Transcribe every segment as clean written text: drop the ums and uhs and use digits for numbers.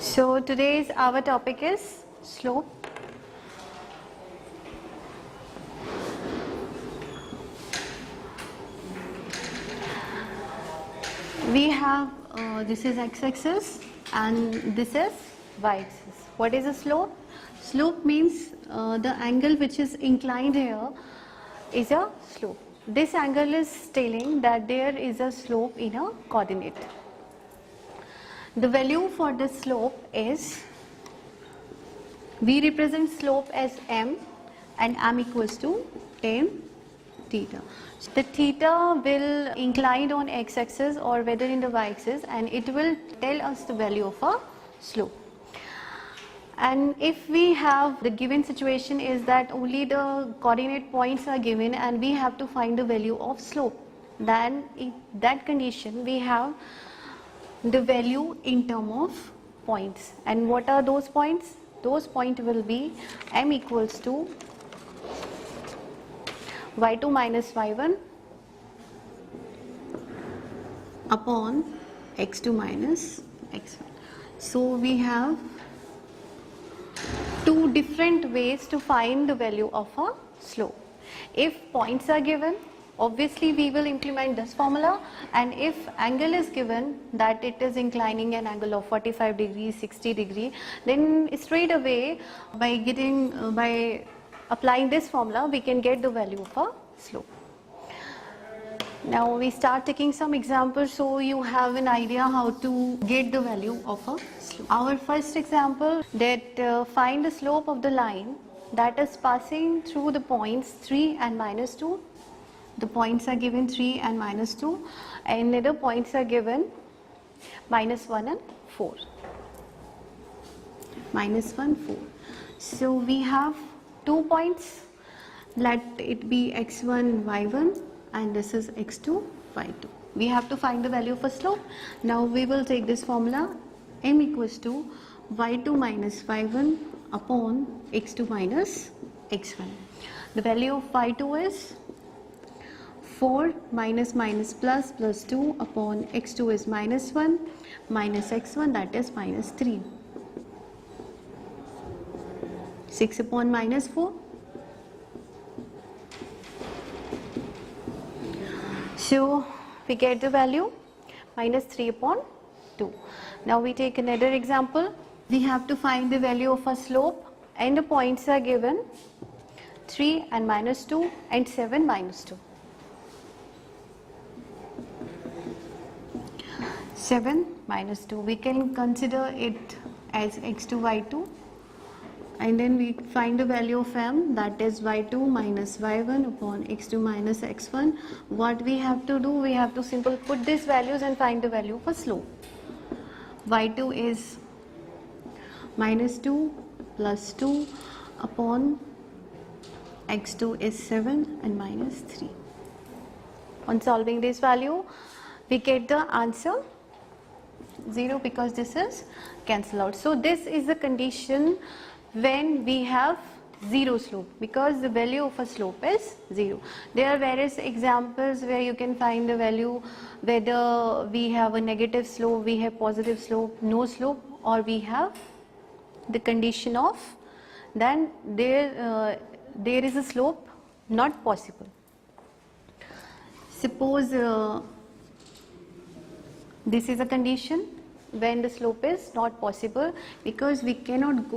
So today's our topic is slope. We have this is x-axis and this is y-axis. What is a slope? Slope means the angle which is inclined here is a slope. This angle is telling that there is a slope in a coordinate. The value for the slope is, we represent slope as m and m equals to tan theta. The theta will incline on x-axis or whether in the y-axis, and it will tell us the value of a slope. And if we have the given situation is that only the coordinate points are given and we have to find the value of slope, then in that condition we have the value in term of points. And what are those points? Those points will be m equals to y2 minus y1 upon x2 minus x1. So we have two different ways to find the value of a slope. If points are given, obviously we will implement this formula, and if angle is given that it is inclining an angle of 45 degrees, 60 degree, then straight away by applying this formula we can get the value of a slope. Now we start taking some examples so you have an idea how to get the value of a slope. Our first example, that find the slope of the line that is passing through the points 3 and minus 2. The points are given 3 and minus 2, and the points are given minus 1 and 4. Minus 1, 4. So we have 2 points. Let it be x1, y1, and this is x2, y2. We have to find the value of a slope. Now we will take this formula, m equals to y2 minus y1 upon x2 minus x1. The value of y2 is 4 minus minus plus plus 2 upon x2 is minus 1 minus x1, that is minus 3. 6 upon minus 4. So we get the value minus 3 upon 2. Now we take another example. We have to find the value of a slope, and the points are given 3 and minus 2 and 7 minus 2. 7 minus 2, we can consider it as x2, y2, and then we find the value of m, that is y2 minus y1 upon x2 minus x1. What we have to do, we have to simply put these values and find the value of a slope. y2 is minus 2 plus 2 upon x2 is 7 and minus 3. On solving this value, we get the answer 0 because this is cancelled out. So this is the condition when we have zero slope, because the value of a slope is 0. There are various examples where you can find the value, whether we have a negative slope, we have positive slope, no slope, or we have the condition of then there is a slope not possible. Suppose this is a condition when the slope is not possible because we cannot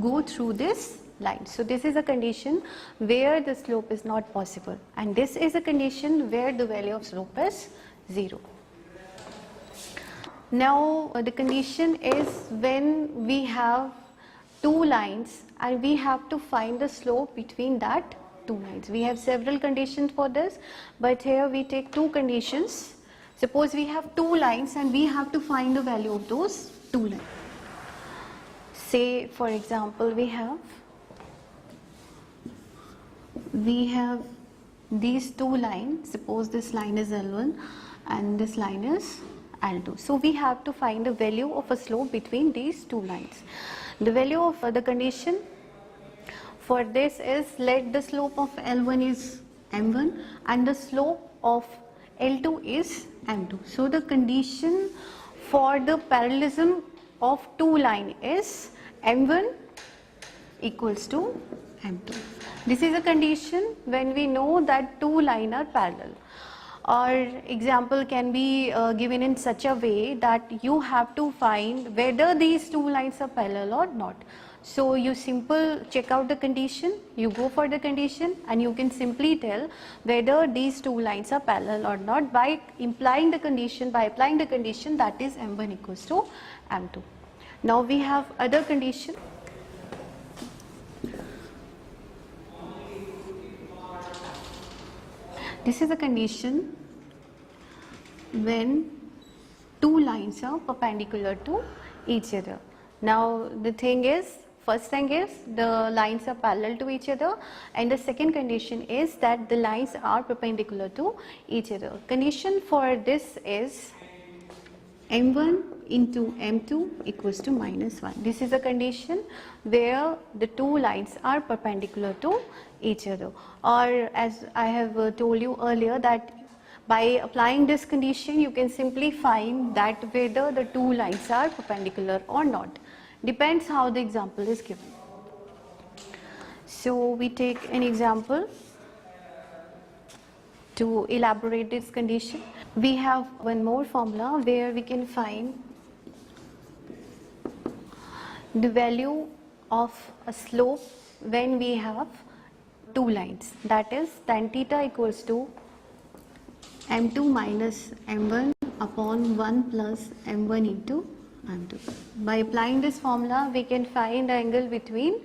go through this line. So this is a condition where the slope is not possible, and this is a condition where the value of slope is 0. Now the condition is when we have two lines and we have to find the slope between that two lines. We have several conditions for this, but here we take two conditions. Suppose we have two lines and we have to find the value of those two lines. Say for example we have these two lines. Suppose this line is L1 and this line is L2. So we have to find the value of a slope between these two lines. The value of the condition for this is, let the slope of L1 is m1 and the slope of L2 is m2. So the condition for the parallelism of two line is M1 equals to M2. This is a condition when we know that two lines are parallel. Or example can be given in such a way that you have to find whether these two lines are parallel or not. So you simple check out the condition, you go for the condition, and you can simply tell whether these two lines are parallel or not by applying the condition that is M1 equals to M2. Now we have other condition. This is a condition when two lines are perpendicular to each other. Now the thing is, first thing is the lines are parallel to each other, and the second condition is that the lines are perpendicular to each other. Condition for this is M1 into M2 equals to -1. This is a condition where the two lines are perpendicular to each other, or as I have told you earlier that by applying this condition you can simply find that whether the two lines are perpendicular or not. Depends how the example is given. So we take an example to elaborate this condition. We have one more formula where we can find the value of a slope when we have two lines, that is tan theta equals to M2 minus M1 upon 1 plus M1 into M2. By applying this formula we can find the angle between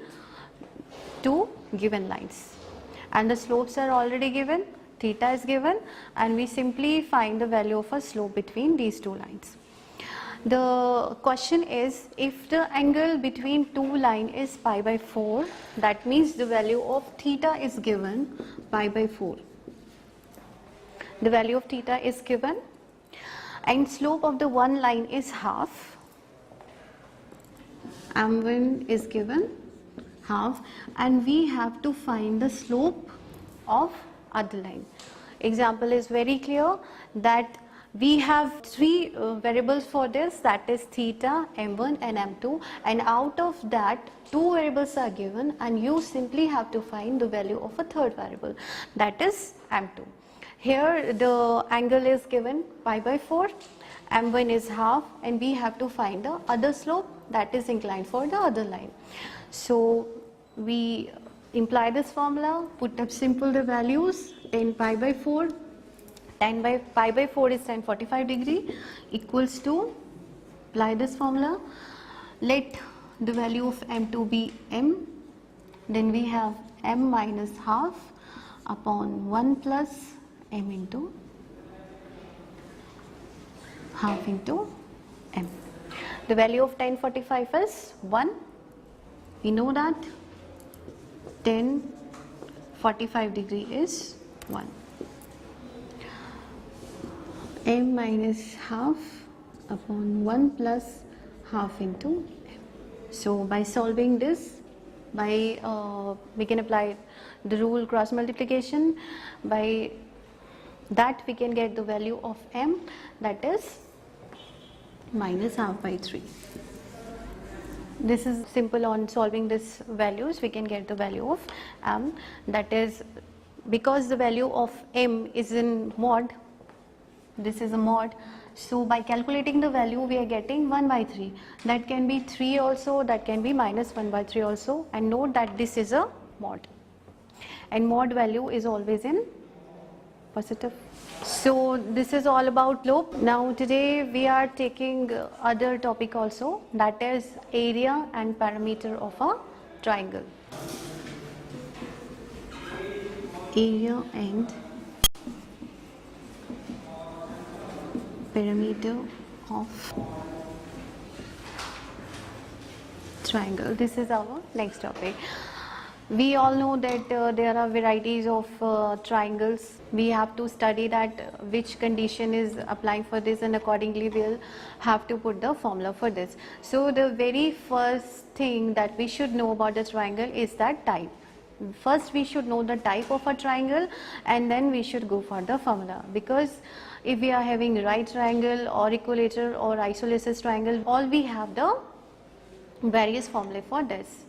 two given lines, and the slopes are already given, theta is given, and we simply find the value of a slope between these two lines. The question is, if the angle between two lines is pi by 4, that means the value of theta is given pi by 4. The value of theta is given, and slope of the one line is half. M1 is given half, and we have to find the slope of other line. Example is very clear that we have three variables for this, that is theta, M1 and M2, and out of that two variables are given, and you simply have to find the value of a third variable, that is M2. Here the angle is given pi by 4, M1 is half, and we have to find the other slope that is inclined for the other line. So we imply this formula, put up simple the values, 10 pi by 4, 10 by pi by 4 is tan 45 degree equals to, apply this formula, let the value of M2 be M, then we have M minus half upon 1 plus M into half into M. The value of tan 45 is 1. We know that tan 45 degree is 1. M minus half upon 1 plus half into M. So by solving this, we can apply the rule cross multiplication. By that we can get the value of M, that is minus half by 3. This is simple. On solving this values we can get the value of M, that is, because the value of M is in mod, this is a mod, so by calculating the value we are getting 1 by 3. That can be 3 also, that can be minus 1 by 3 also, and note that this is a mod, and mod value is always in positive. So this is all about slope. Now today we are taking other topic also, that is area and perimeter of a triangle. Area and perimeter of triangle. This is our next topic. We all know that there are varieties of triangles. We have to study that which condition is applying for this, and accordingly we'll have to put the formula for this. So the very first thing that we should know about the triangle is that type. First we should know the type of a triangle, and then we should go for the formula, because if we are having right triangle or equilateral or isosceles triangle, all we have the various formulae for this.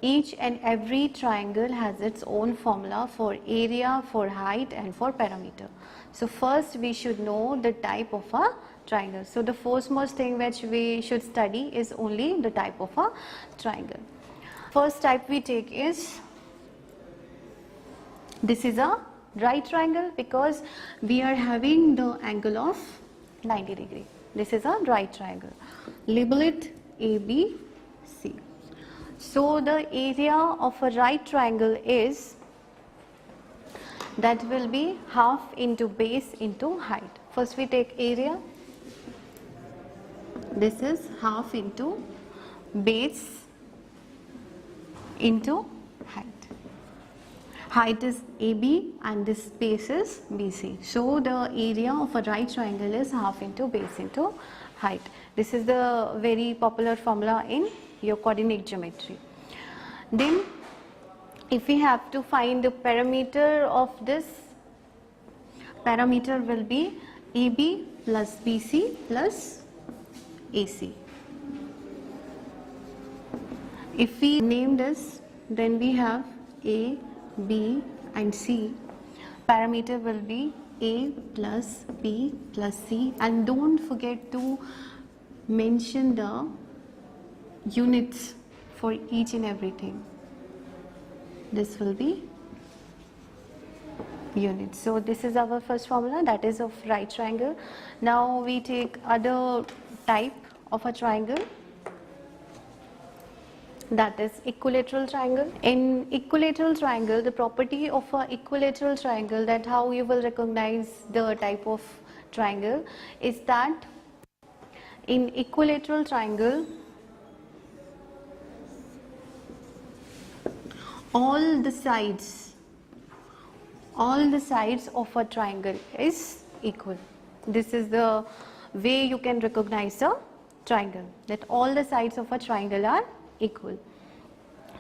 Each and every triangle has its own formula for area, for height and for perimeter. So first we should know the type of a triangle. So the firstmost thing which we should study is only the type of a triangle. First type we take is, this is a right triangle because we are having the angle of 90 degree. This is a right triangle. Label it ABC. So the area of a right triangle is, that will be half into base into height. First we take area. This is half into base into height. Height is AB and this base is BC. So the area of a right triangle is half into base into height. This is the very popular formula in your coordinate geometry. Then if we have to find the perimeter of this, perimeter will be AB plus BC plus AC. If we name this, then we have A, B and C. Parameter will be A plus B plus C, and don't forget to mention the units for each and everything. This will be units. So this is our first formula, that is of right triangle. Now we take other type of a triangle, that is equilateral triangle. In equilateral triangle, the property of a equilateral triangle, that how you will recognize the type of triangle, is that in equilateral triangle, all the sides of a triangle is equal. This is the way you can recognize a triangle, that all the sides of a triangle are equal.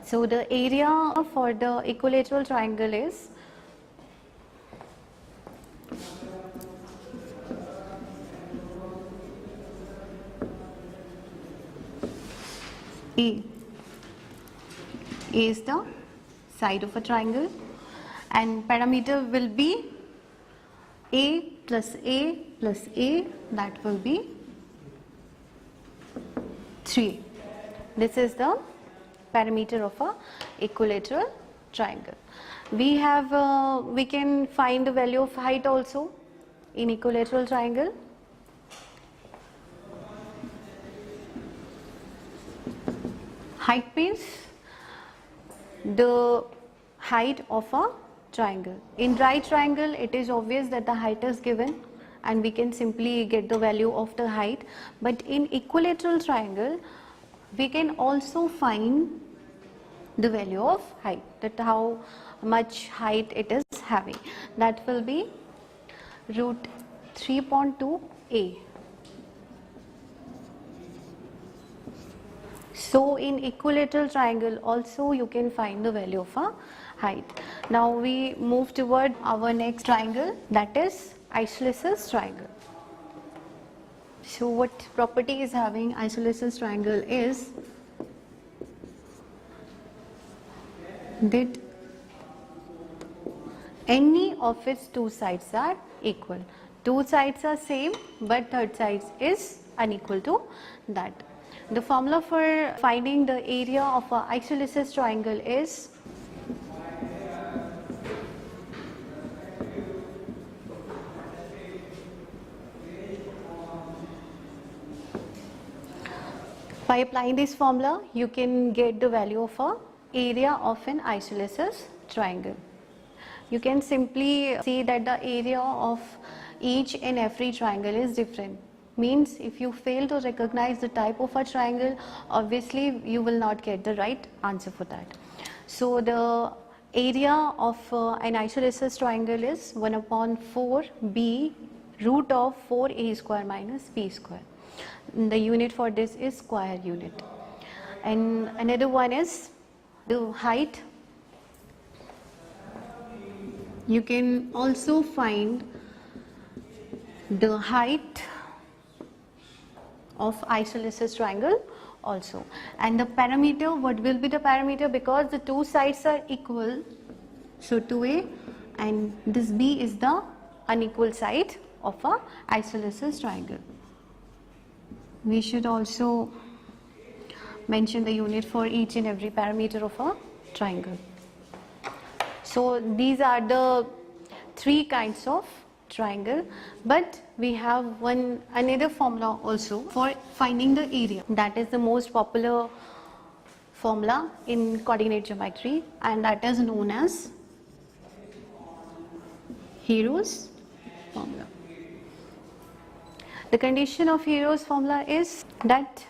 So the area for the equilateral triangle is A. A is the side of a triangle, and parameter will be A plus A plus A, that will be 3. This is the parameter of a equilateral triangle. We have we can find the value of height also in equilateral triangle. Height means the height of a triangle. In right triangle, it is obvious that the height is given and we can simply get the value of the height, but in equilateral triangle we can also find the value of height, that how much height it is having. That will be root 3.2a. So in equilateral triangle also you can find the value of a height. Now we move toward our next triangle, that is isosceles triangle. So what property is having isosceles triangle is that any of its two sides are equal. Two sides are same, but third side is unequal to that. The formula for finding the area of a isosceles triangle is by applying this formula you can get the value of a area of an isosceles triangle. You can simply see that the area of each and every triangle is different. Means if you fail to recognize the type of a triangle, obviously you will not get the right answer for that. So the area of an isosceles triangle is 1 upon 4 b root of 4a square minus b square. The unit for this is square unit. And another one is the height. You can also find the height of isosceles triangle also. And the parameter, what will be the parameter? Because the two sides are equal, so 2a, and this b is the unequal side of a isosceles triangle. We should also mention the unit for each and every parameter of a triangle. So these are the three kinds of triangle, but we have another formula also for finding the area. That is the most popular formula in coordinate geometry, and that is known as Hero's formula. The condition of Hero's formula is that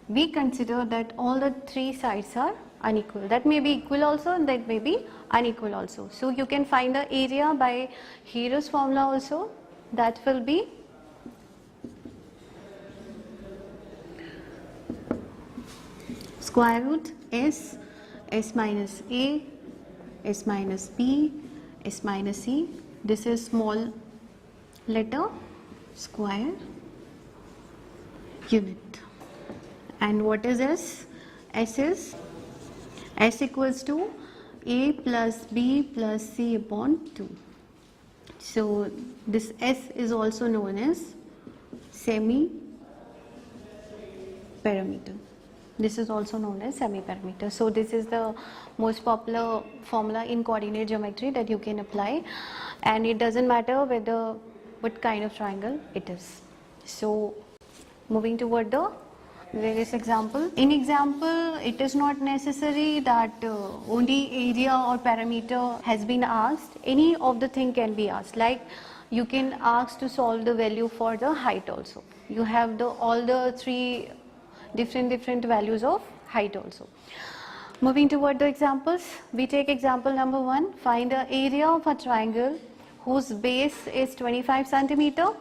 we consider that all the three sides are unequal. That may be equal also, and that may be unequal also. So you can find the area by Hero's formula also. That will be square root s minus a, s minus b, s minus c. This is small letter square unit. And what is s? S equals to a plus b plus c upon 2. So this s is also known as semi-parameter. This is also known as semi-parameter. So this is the most popular formula in coordinate geometry that you can apply, and it doesn't matter what kind of triangle it is. So moving toward the various example. In example, it is not necessary that only area or parameter has been asked. Any of the thing can be asked. Like you can ask to solve the value for the height also. You have all the three different values of height also. Moving toward the examples, we take example number 1. Find the area of a triangle whose base is 25 centimeter.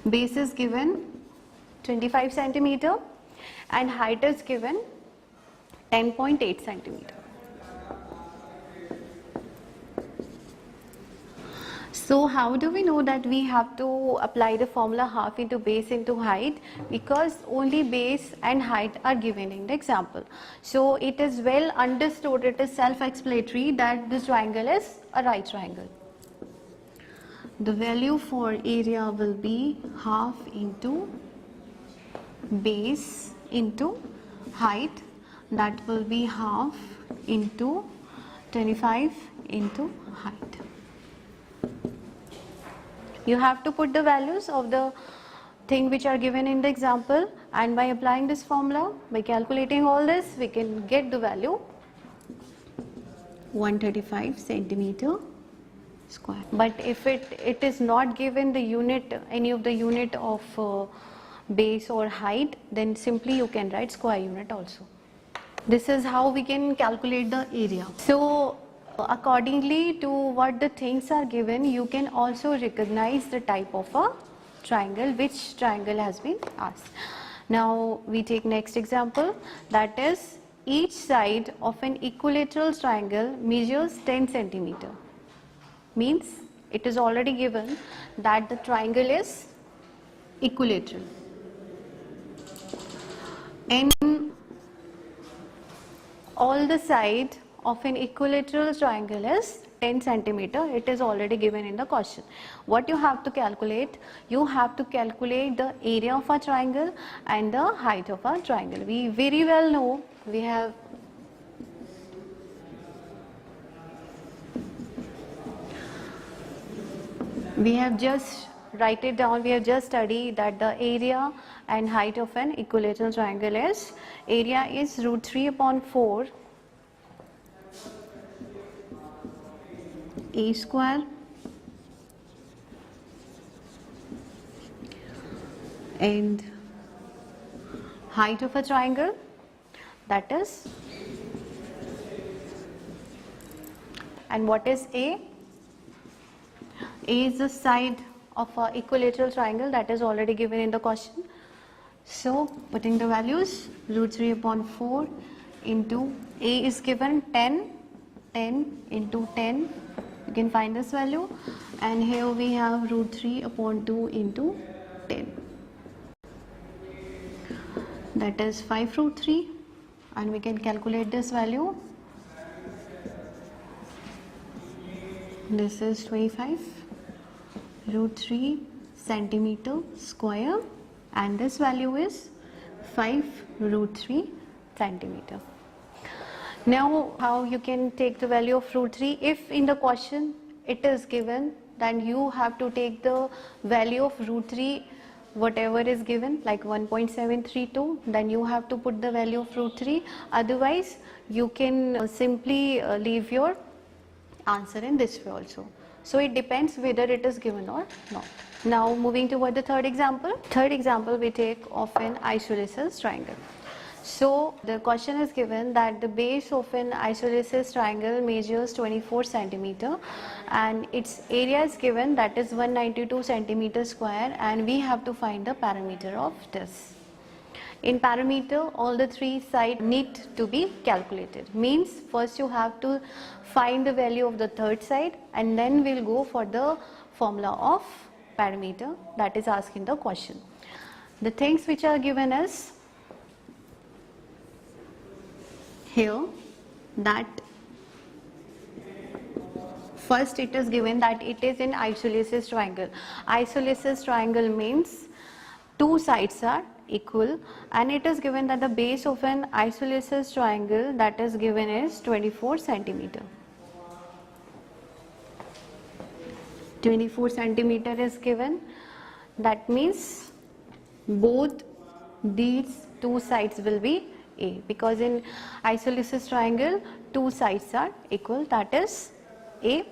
Base is given 25 centimeter and height is given 10.8 centimeter. So how do we know that we have to apply the formula half into base into height? Because only base and height are given in the example. So it is well understood, it is self-explanatory that this triangle is a right triangle. The value for area will be half into base into height. That will be half into 25 into height. You have to put the values of the thing which are given in the example, and by applying this formula, by calculating all this, we can get the value 135 centimeter square. But if it is not given the unit, any of the unit of base or height, then simply you can write square unit also. This is how we can calculate the area. So accordingly to what the things are given, you can also recognize the type of a triangle, which triangle has been asked. Now we take next example, that is each side of an equilateral triangle measures 10 centimeter. Means it is already given that the triangle is equilateral. And all the side of an equilateral triangle is 10 centimeter. It is already given in the question. What you have to calculate? You have to calculate the area of a triangle and the height of a triangle. We very well know, we have just write it down. We have just studied that the area and height of an equilateral triangle is, area is √3/4 a square and height of a triangle, that is, and what is A? A is the side of an equilateral triangle, that is already given in the question. So putting the values, √3/4 into A is given 10 10 into 10, you can find this value, and here we have root 3 upon 2 into 10, that is 5 root 3, and we can calculate this value. This is 25 root 3 centimeter square, and this value is 5 root 3 centimeter. Now how you can take the value of root 3? If in the question it is given, then you have to take the value of root 3 whatever is given, like 1.732, then you have to put the value of root 3. Otherwise you can simply leave your answer in this way also. So it depends whether it is given or not. Now moving toward the third example. Third example we take of an isosceles triangle. So the question is given that the base of an isosceles triangle measures 24 centimeter and its area is given, that is 192 centimeter square, and we have to find the parameter of this. In parameter, all the three sides need to be calculated. Means first you have to find the value of the third side, and then we'll go for the formula of parameter that is asked in the question. The things which are given is here, that first it is given that it is an isosceles triangle. Isosceles triangle means two sides are equal, and it is given that the base of an isosceles triangle that is given is 24 centimeter. 24 centimeter is given. That means both these two sides will be A, because in isosceles triangle two sides are equal, that is A.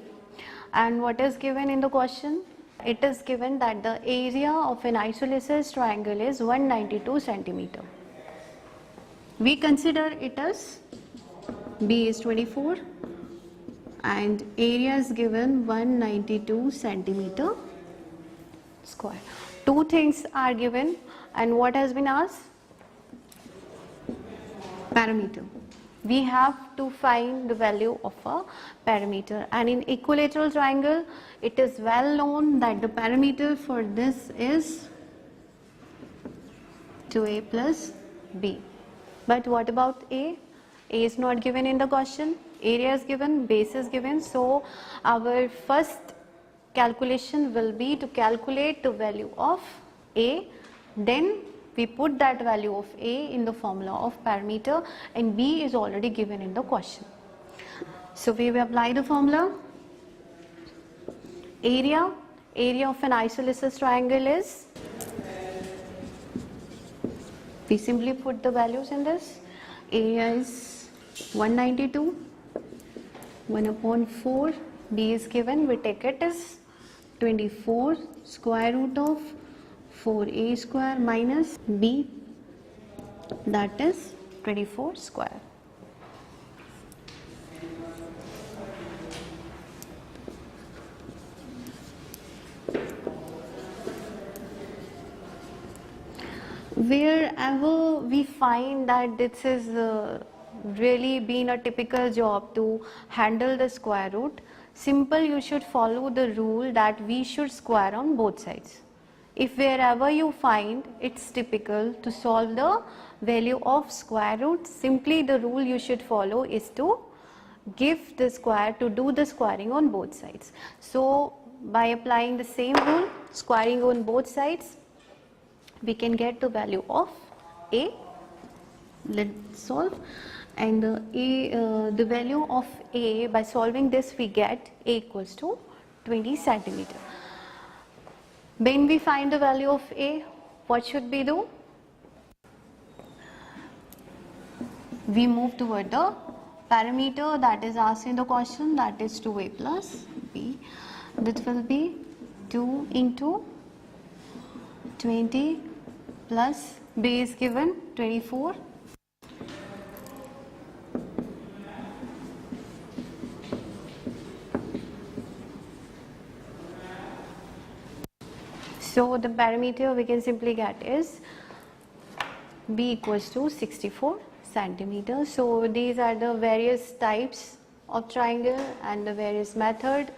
And what is given in the question? It is given that the area of an isosceles triangle is 192 centimeter. We consider it as B is 24 and area is given 192 centimeter square. Two things are given, and what has been asked? Parameter. We have to find the value of a parameter, and in equilateral triangle it is well known that the parameter for this is 2a plus b. But what about A? A is not given in the question, area is given, base is given, so our first calculation will be to calculate the value of A, then we put that value of A in the formula of parameter, and B is already given in the question. So we will apply the formula. Area of an isosceles triangle is, we simply put the values in this. Area is 192, 1 upon 4, B is given, we take it as 24 square root of 4a square minus b, that is 24 square. Wherever we find that this is really been a typical job to handle the square root, simple you should follow the rule that we should square on both sides. If wherever you find it's typical to solve the value of square root, simply the rule you should follow is to give the square, to do the squaring on both sides. So by applying the same rule, squaring on both sides, we can get the value of A. Let's solve, and the value of A, by solving this we get A equals to 20 centimeter. When we find the value of A, what should we do? We move toward the parameter that is asked in the question, that is 2a plus b. That will be 2 into 20 plus b is given 24. So the parameter we can simply get is b equals to 64 centimeters. So these are the various types of triangle and the various method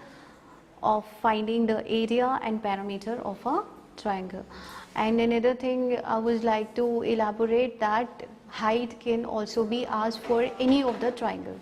of finding the area and perimeter of a triangle. And another thing I would like to elaborate that height can also be asked for any of the triangle.